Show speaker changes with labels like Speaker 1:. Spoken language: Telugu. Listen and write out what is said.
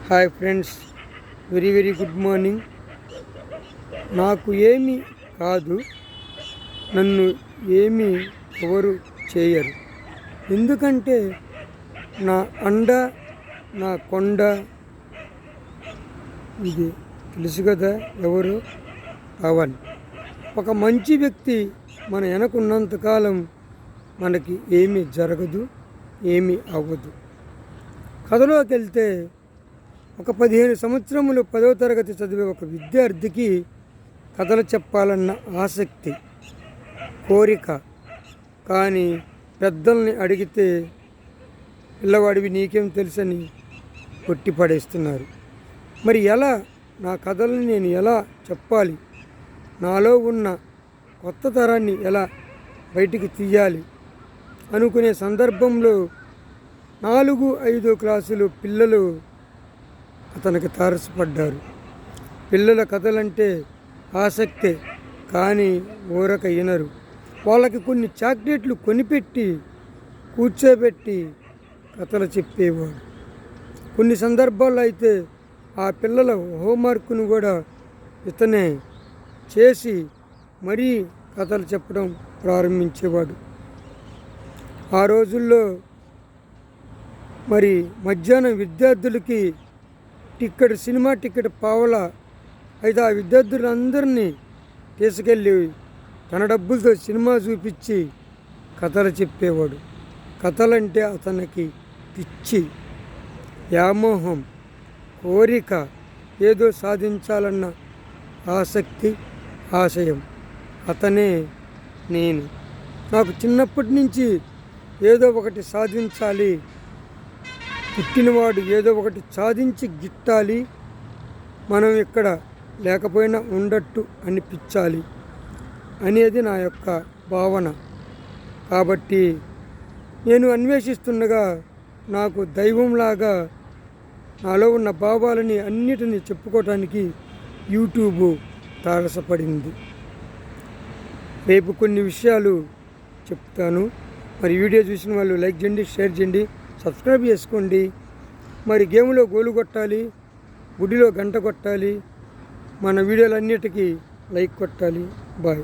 Speaker 1: Hi friends, very good morning. నాకు ఏమీ కాదు, నన్ను ఏమీ ఎవరు చేయరు. ఎందుకంటే నా అండ, నా కొండ ఇది తెలుసు కదా. ఎవరు? పవన్. ఒక మంచి వ్యక్తి మన వెనకున్నంతకాలం మనకి ఏమీ జరగదు, ఏమీ అవ్వదు. కథలోకి వెళ్తే, ఒక 15 సంవత్సరములు 10వ తరగతి చదివే ఒక విద్యార్థికి కథలు చెప్పాలన్న ఆసక్తి, కోరిక. కానీ పెద్దల్ని అడిగితే పిల్లవాడివి నీకేం తెలుసని కొట్టి పడేస్తున్నారు. మరి ఎలా నా కథల్ని నేను ఎలా చెప్పాలి? నాలో ఉన్న కొత్త తరాన్ని ఎలా బయటికి తీయాలి అనుకునే సందర్భంలో 4-5 క్లాసులు పిల్లలు అతనికి తారసపడ్డారు. పిల్లల కథలంటే ఆసక్తే, కానీ ఊరక వినరు. వాళ్ళకి కొన్ని చాక్లెట్లు కొనిపెట్టి కూర్చోబెట్టి కథలు చెప్పేవాడు. కొన్ని సందర్భాల్లో అయితే ఆ పిల్లల హోంవర్క్ను కూడా ఇతనే చేసి మరీ కథలు చెప్పడం ప్రారంభించేవాడు. ఆ రోజుల్లో మరి మధ్యాహ్నం విద్యార్థులకి సినిమా టికెట్ పావలా అయితే ఆ విద్యార్థులందరినీ తీసుకెళ్ళి తన డబ్బులతో సినిమా చూపించి కథలు చెప్పేవాడు. కథలంటే అతనికి పిచ్చి, వ్యామోహం, కోరిక, ఏదో సాధించాలన్న ఆసక్తి, ఆశయం. అతనే నేను. నాకు చిన్నప్పటి నుంచి ఏదో ఒకటి సాధించాలి, పుట్టినవాడు ఏదో ఒకటి సాధించి గిట్టాలి, మనం ఇక్కడ లేకపోయినా ఉండట్టు అనిపించాలి అనేది నా యొక్క భావన. కాబట్టి నేను అన్వేషిస్తుండగా నాకు దైవంలాగా నాలో ఉన్న భావాలని అన్నిటినీ చెప్పుకోవటానికి యూట్యూబ్ తారసపడింది. రేపు కొన్ని విషయాలు చెప్తాను. మరి వీడియో చూసిన వాళ్ళు లైక్ చేయండి, షేర్ చేయండి, సబ్స్క్రైబ్ చేసుకోండి. మరి గేమ్లో గోలు కొట్టాలి, గుడిలో గంట కొట్టాలి, మన వీడియోలన్నిటికీ లైక్ కొట్టాలి. బాయ్.